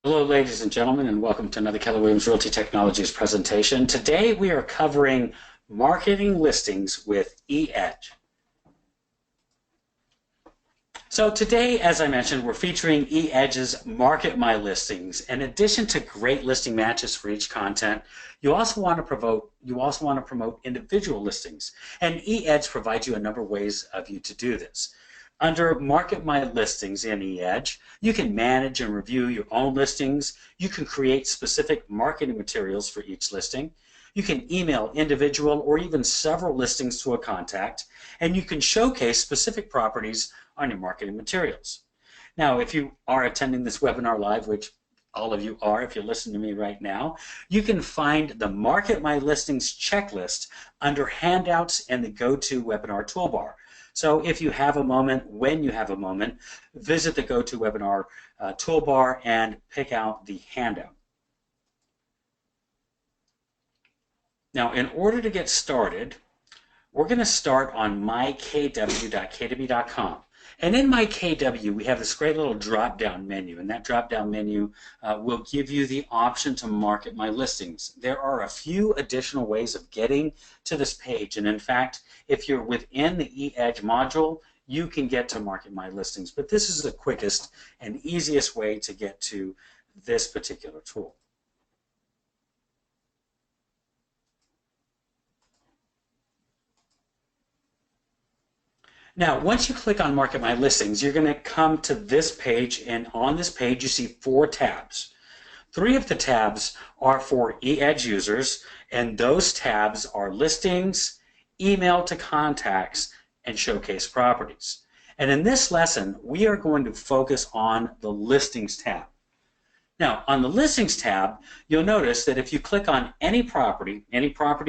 Hello, ladies and gentlemen, and welcome to another Keller Williams Realty Technologies presentation. Today we are covering marketing listings with eEdge. So today, as I mentioned, we're featuring eEdge's Market My Listings. In addition to great listing matches for each content, you also want to promote individual listings, and eEdge provides you a number of ways of you to do this. Under Market My Listings in eEdge, you can manage and review your own listings. You can create specific marketing materials for each listing. You can email individual or even several listings to a contact, and you can showcase specific properties on your marketing materials. Now, if you are attending this webinar live, which all of you are if you're listening to me right now, you can find the Market My Listings checklist under Handouts and the GoToWebinar toolbar. So if you have a moment, when you have a moment, visit the GoToWebinar toolbar and pick out the handout. Now, in order to get started, we're going to start on mykw.kw.com. And in MyKW, we have this great little drop-down menu, and that drop-down menu will give you the option to market my listings. There are a few additional ways of getting to this page, and in fact, if you're within the eEdge module, you can get to market my listings, but this is the quickest and easiest way to get to this particular tool. Now, once you click on Market My Listings, you're going to come to this page, and on this page you see 4 tabs. 3 of the tabs are for eEdge users, and those tabs are Listings, Email to Contacts, and Showcase Properties. And in this lesson, we are going to focus on the Listings tab. Now, on the Listings tab, you'll notice that if you click on any property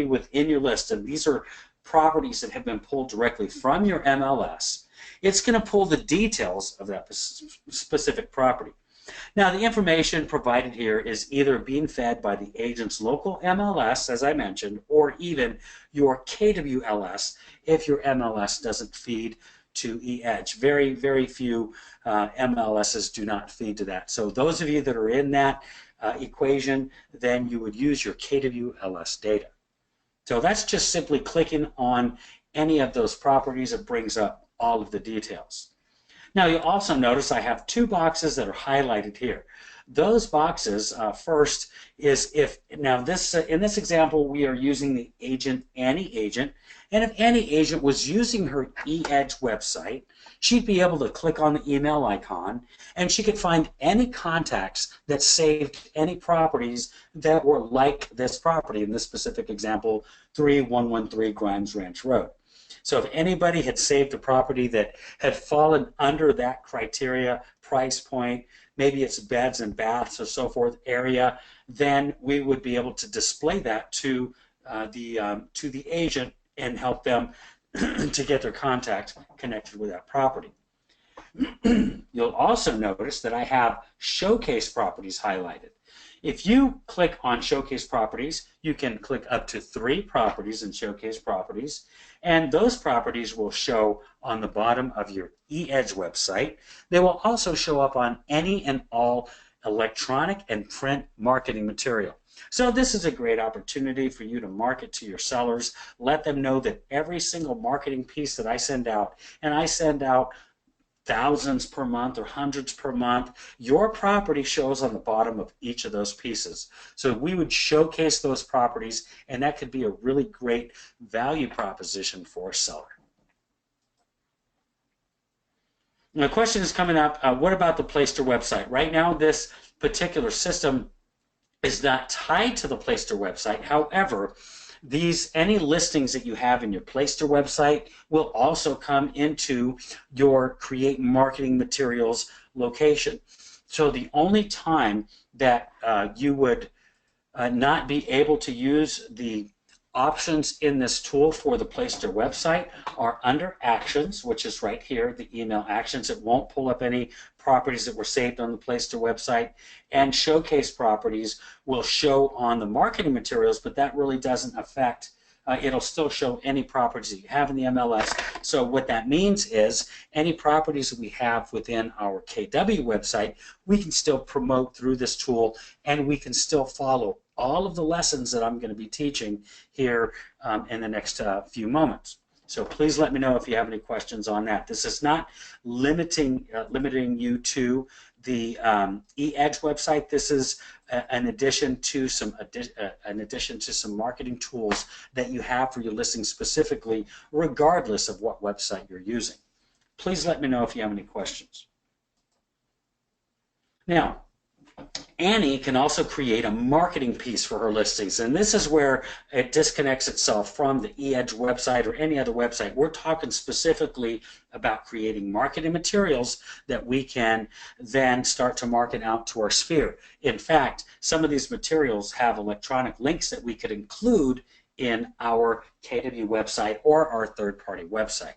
within your list, and these are properties that have been pulled directly from your MLS, it's going to pull the details of that specific property. Now, the information provided here is either being fed by the agent's local MLS, as I mentioned, or even your KWLS if your MLS doesn't feed to eEdge. Very, very few MLSs do not feed to that. So those of you that are in that equation, then you would use your KWLS data. So that's just simply clicking on any of those properties. It brings up all of the details. Now, you'll also notice I have 2 boxes that are highlighted here. Those boxes, first is if, now this in this example, we are using the agent, Annie Agent, and if Annie Agent was using her eEdge website, she'd be able to click on the email icon, and she could find any contacts that saved any properties that were like this property, in this specific example, 3113 Grimes Ranch Road. So if anybody had saved a property that had fallen under that criteria, price point, maybe it's beds and baths or so forth area, then we would be able to display that to the agent and help them to get their contact connected with that property. You'll also notice that I have showcase properties highlighted. If you click on showcase properties, you can click up to 3 properties in showcase properties, and those properties will show on the bottom of your eEdge website. They will also show up on any and all electronic and print marketing material. So this is a great opportunity for you to market to your sellers. Let them know that every single marketing piece that I send out, and I send out thousands per month or hundreds per month, your property shows on the bottom of each of those pieces. So we would showcase those properties, and that could be a really great value proposition for a seller. Now, the question is coming up, what about the Placester website? Right now, this particular system is not tied to the Placester website. However, any listings that you have in your Placester website will also come into your Create Marketing Materials location. So the only time that you would not be able to use the options in this tool for the Placester website are under Actions, which is right here, the email actions. It won't pull up any properties that were saved on the Placester website, and Showcase properties will show on the marketing materials, but that really doesn't affect it'll still show any properties that you have in the MLS. So what that means is any properties that we have within our KW website, we can still promote through this tool, and we can still follow all of the lessons that I'm going to be teaching here in the next few moments. So please let me know if you have any questions on that. This is not limiting you to the eEdge website. This is an addition to some marketing tools that you have for your listing specifically, regardless of what website you're using. Please let me know if you have any questions. Now, Annie can also create a marketing piece for her listings, and this is where it disconnects itself from the eEdge website or any other website. We're talking specifically about creating marketing materials that we can then start to market out to our sphere. In fact, some of these materials have electronic links that we could include in our KW website or our third-party website.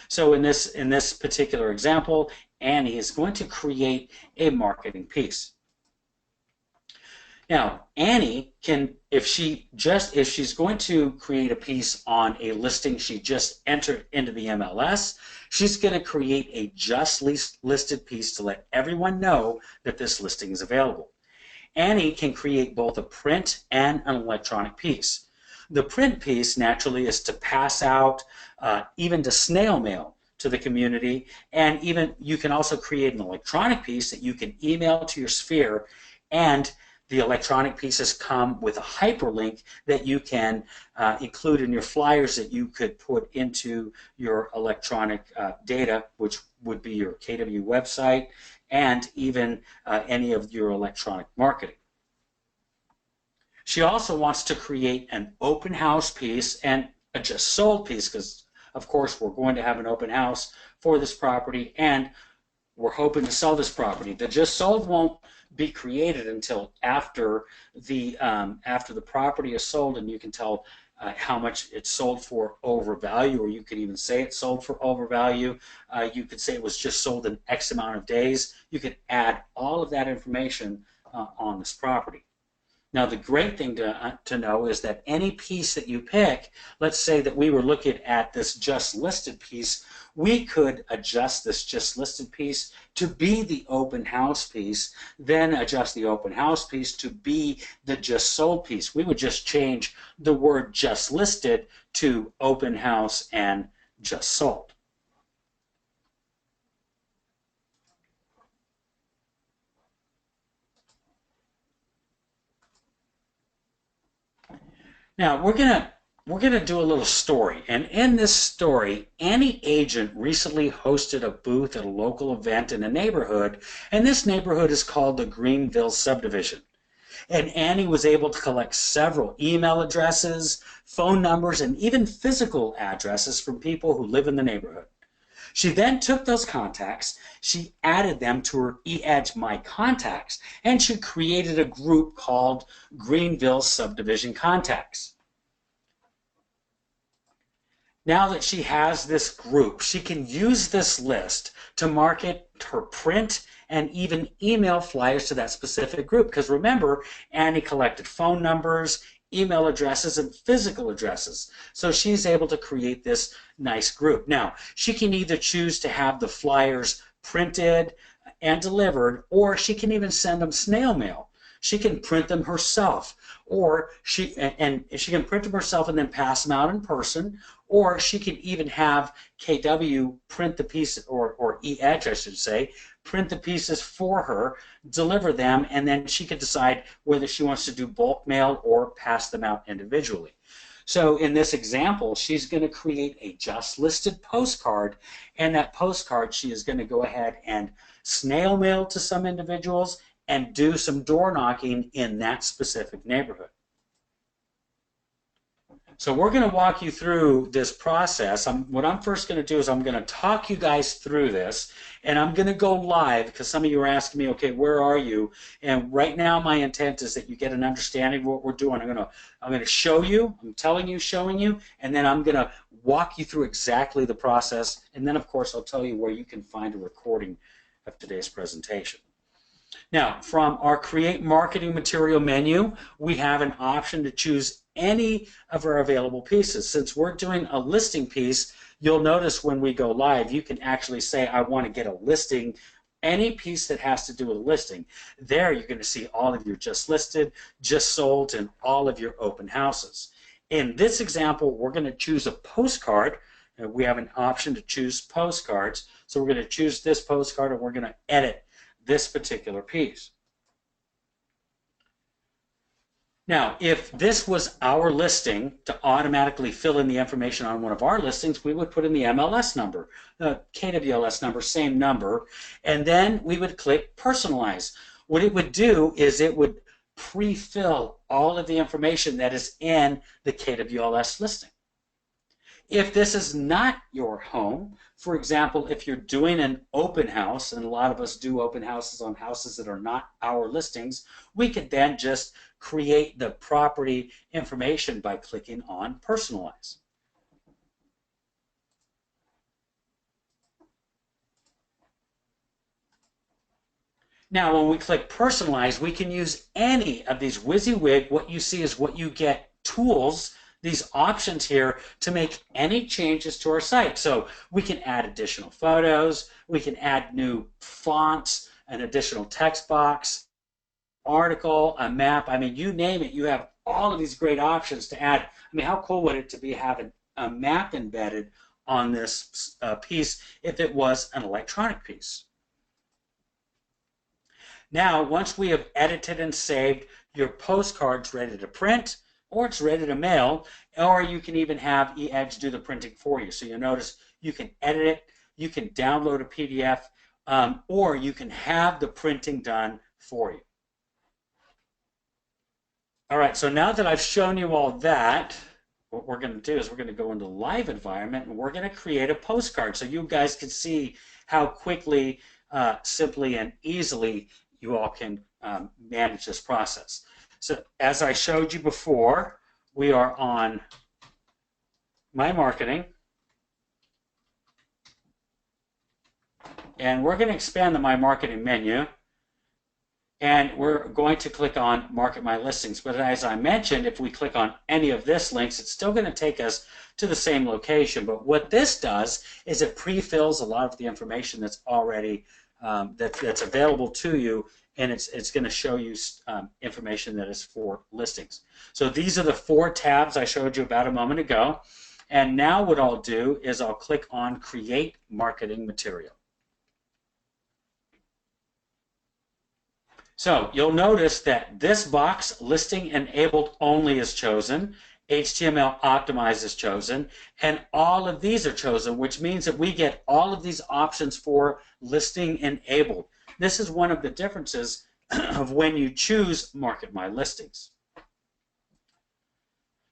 So in this particular example, Annie is going to create a marketing piece. Now, Annie can, if she's going to create a piece on a listing she just entered into the MLS, she's going to create a just listed piece to let everyone know that this listing is available. Annie can create both a print and an electronic piece. The print piece naturally is to pass out, even to snail mail to the community, and even you can also create an electronic piece that you can email to your sphere, and the electronic pieces come with a hyperlink that you can include in your flyers that you could put into your electronic data, which would be your KW website and even any of your electronic marketing. She also wants to create an open house piece and a just sold piece, because of course we're going to have an open house for this property and we're hoping to sell this property. The just sold won't be created until after the property is sold, and you can tell how much it's sold for over value, or you could even say it's sold for over value. You could say it was just sold in X amount of days. You could add all of that information on this property. Now, the great thing to know is that any piece that you pick, let's say that we were looking at this just listed piece, we could adjust this just listed piece to be the open house piece, then adjust the open house piece to be the just sold piece. We would just change the word just listed to open house and just sold. Now we're gonna do a little story, and in this story, Annie Agent recently hosted a booth at a local event in a neighborhood, and this neighborhood is called the Greenville Subdivision. And Annie was able to collect several email addresses, phone numbers, and even physical addresses from people who live in the neighborhood. She then took those contacts, she added them to her eEdge My Contacts, and she created a group called Greenville Subdivision Contacts. Now that she has this group, she can use this list to market her print and even email flyers to that specific group. Because remember, Annie collected phone numbers, email addresses, and physical addresses. So she's able to create this nice group. Now, she can either choose to have the flyers printed and delivered, or she can even send them snail mail. She can print them herself, or she can print them herself and then pass them out in person, or she can even have KW print the piece, or eEdge, I should say, print the pieces for her, deliver them, and then she can decide whether she wants to do bulk mail or pass them out individually. So in this example, she's going to create a just listed postcard, and that postcard she is going to go ahead and snail mail to some individuals and do some door knocking in that specific neighborhood. So we're going to walk you through this process. What I'm first going to do is I'm going to talk you guys through this, and I'm going to go live because some of you are asking me, okay, where are you? And right now my intent is that you get an understanding of what we're doing. I'm going to show you, I'm telling you, showing you, and then I'm going to walk you through exactly the process, and then of course I'll tell you where you can find a recording of today's presentation. Now, from our Create Marketing Material menu, we have an option to choose any of our available pieces. Since we're doing a listing piece, you'll notice when we go live, you can actually say, I want to get a listing, any piece that has to do with a listing. There, you're going to see all of your just listed, just sold, and all of your open houses. In this example, we're going to choose a postcard. We have an option to choose postcards. So we're going to choose this postcard and we're going to edit this particular piece. Now, if this was our listing, to automatically fill in the information on one of our listings, we would put in the MLS number, the KWLS number, same number, and then we would click Personalize. What it would do is it would pre-fill all of the information that is in the KWLS listing. If this is not your home, for example, if you're doing an open house, and a lot of us do open houses on houses that are not our listings, we could then just create the property information by clicking on Personalize. Now, when we click Personalize, we can use any of these WYSIWYG. What you see is what you get tools, these options here, to make any changes to our site. So we can add additional photos, we can add new fonts, an additional text box, article, a map. I mean, you name it, you have all of these great options to add. I mean, how cool would it to be having a map embedded on this piece if it was an electronic piece? Now, once we have edited and saved, your postcard's ready to print, or it's ready to mail, or you can even have eEdge do the printing for you. So you'll notice you can edit it, you can download a PDF, or you can have the printing done for you. All right, so now that I've shown you all that, what we're going to do is we're going to go into live environment and we're going to create a postcard so you guys can see how quickly, simply, and easily you all can manage this process. So as I showed you before, we are on My Marketing, and we're going to expand the My Marketing menu, and we're going to click on Market My Listings. But as I mentioned, if we click on any of this links, it's still going to take us to the same location. But what this does is it pre-fills a lot of the information that's already that's available to you, and it's going to show you information that is for listings. So these are the 4 tabs I showed you about a moment ago. And now what I'll do is I'll click on Create Marketing Material. So you'll notice that this box, Listing Enabled Only, is chosen. HTML Optimized is chosen, and all of these are chosen, which means that we get all of these options for Listing Enabled. This is one of the differences of when you choose Market My Listings.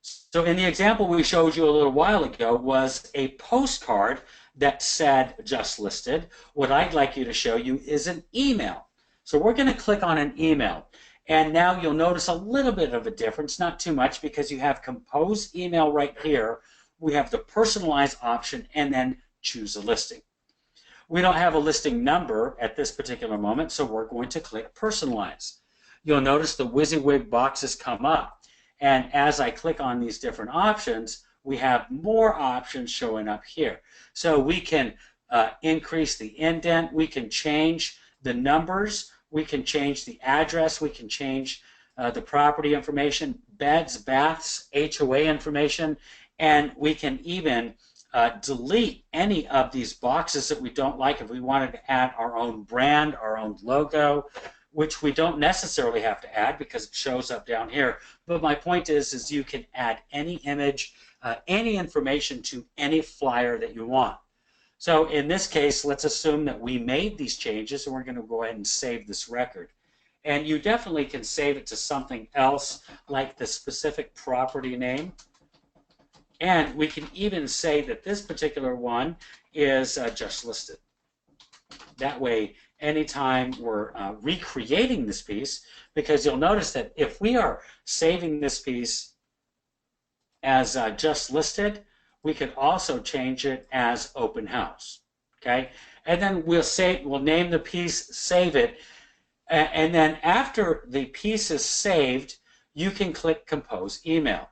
So in the example we showed you a little while ago was a postcard that said just listed. What I'd like you to show you is an email. So we're going to click on an email. And now you'll notice a little bit of a difference, not too much, because you have Compose Email right here. We have the Personalize option, and then choose a listing. We don't have a listing number at this particular moment, so we're going to click Personalize. You'll notice the WYSIWYG boxes come up. And as I click on these different options, we have more options showing up here. So we can increase the indent, we can change the numbers, we can change the address, we can change the property information, beds, baths, HOA information, and we can even delete any of these boxes that we don't like if we wanted to add our own brand, our own logo, which we don't necessarily have to add because it shows up down here. But my point is you can add any image, any information to any flyer that you want. So in this case, let's assume that we made these changes, and we're going to go ahead and save this record. And you definitely can save it to something else, like the specific property name. And we can even say that this particular one is just listed. That way, anytime we're recreating this piece, because you'll notice that if we are saving this piece as just listed, we can also change it as open house. Okay, and then we'll name the piece, save it. And then after the piece is saved, you can click Compose Email.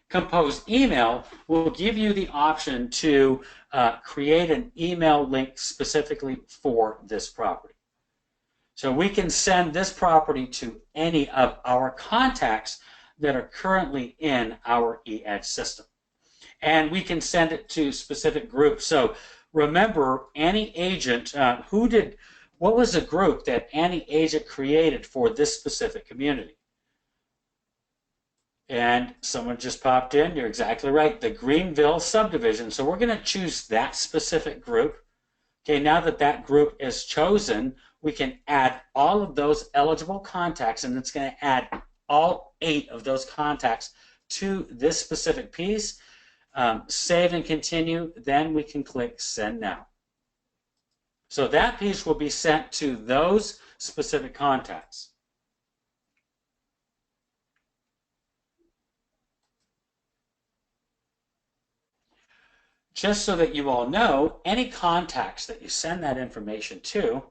Compose Email will give you the option to create an email link specifically for this property. So we can send this property to any of our contacts that are currently in our eEdge system. And we can send it to specific groups. So remember, any agent, what was the group that any agent created for this specific community? And someone just popped in, you're exactly right, the Greenville subdivision. So we're going to choose that specific group. Okay, now that that group is chosen, we can add all of those eligible contacts, and it's going to add all 8 of those contacts to this specific piece. Save and continue, then we can click Send Now. So that piece will be sent to those specific contacts. Just so that you all know, any contacts that you send that information to,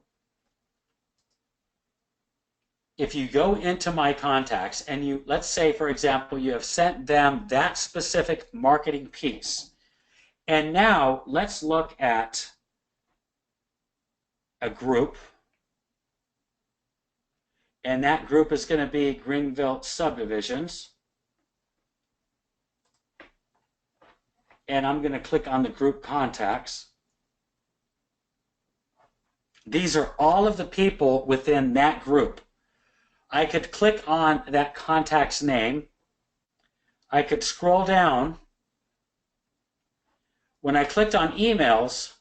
if you go into My Contacts and you, let's say, for example, you have sent them that specific marketing piece. And now let's look at a group. And that group is going to be Greenville Subdivisions. And I'm going to click on the group contacts. These are all of the people within that group. I could click on that contact's name. I could scroll down. When I clicked on emails,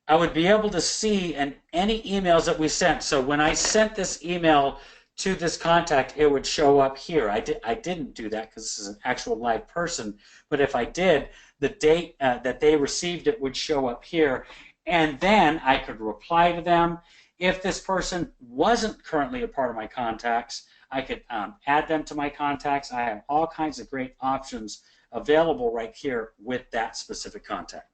I would be able to see any emails that we sent. So when I sent this email to this contact, it would show up here. I didn't do that because this is an actual live person, but if I did, the date that they received it would show up here, and then I could reply to them. If this person wasn't currently a part of my contacts, I could add them to my contacts. I have all kinds of great options available right here with that specific contact.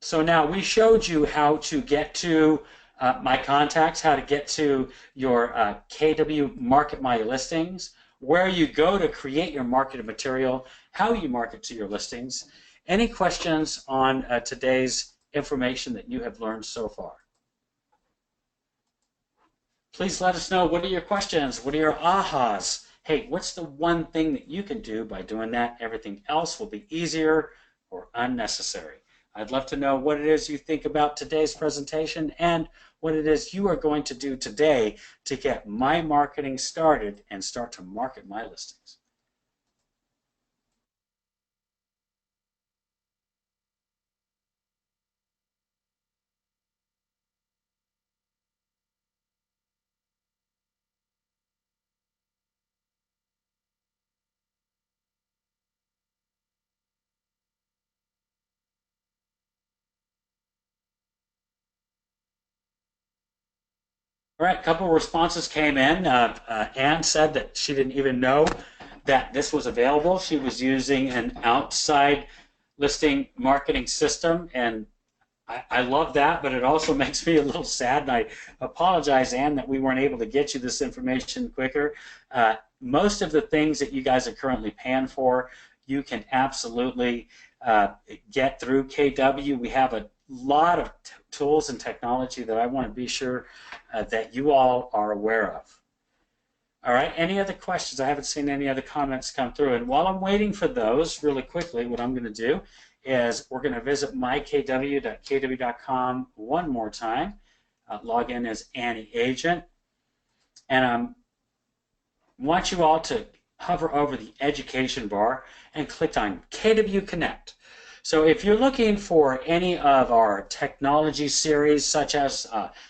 So now we showed you how to get to My Contacts, how to get to your KW Market My Listings, where you go to create your marketing material, how you market to your listings. Any questions on today's information that you have learned so far? Please let us know, what are your questions? What are your ahas? Hey, what's the one thing that you can do by doing that? Everything else will be easier or unnecessary. I'd love to know what it is you think about today's presentation and what it is you are going to do today to get my marketing started and start to market my listings. All right, a couple of responses came in. Anne said that she didn't even know that this was available. She was using an outside listing marketing system, and I love that, but it also makes me a little sad, and I apologize, Anne, that we weren't able to get you this information quicker. Most of the things that you guys are currently paying for, you can absolutely get through KW. We have a lot of tools and technology that I want to be sure that you all are aware of. All right, any other questions? I haven't seen any other comments come through. And while I'm waiting for those, really quickly, what I'm going to do is we're going to visit mykw.kw.com one more time. Log in as Annie Agent. And I want you all to hover over the education bar and click on KW Connect. So if you're looking for any of our technology series, such as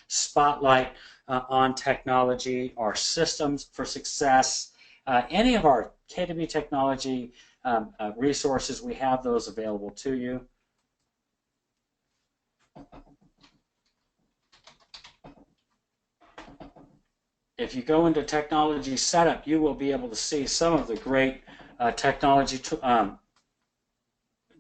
Spotlight on Technology, or Systems for Success, any of our KW technology resources, we have those available to you. If you go into Technology Setup, you will be able to see some of the great technology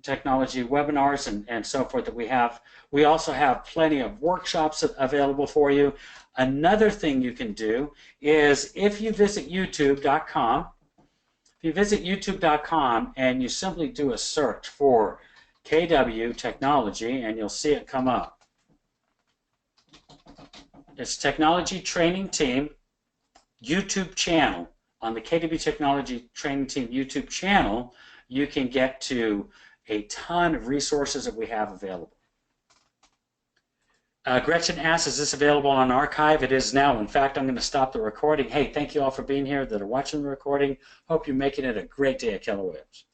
technology webinars and so forth that we have. We also have plenty of workshops available for you. Another thing you can do is if you visit youtube.com, and you simply do a search for KW Technology, and you'll see it come up. It's Technology Training Team YouTube channel. On the KW Technology Training Team YouTube channel, you can get to a ton of resources that we have available. Gretchen asks, is this available on archive? It is now. In fact, I'm going to stop the recording. Hey, thank you all for being here that are watching the recording. Hope you're making it a great day at Keller Williams.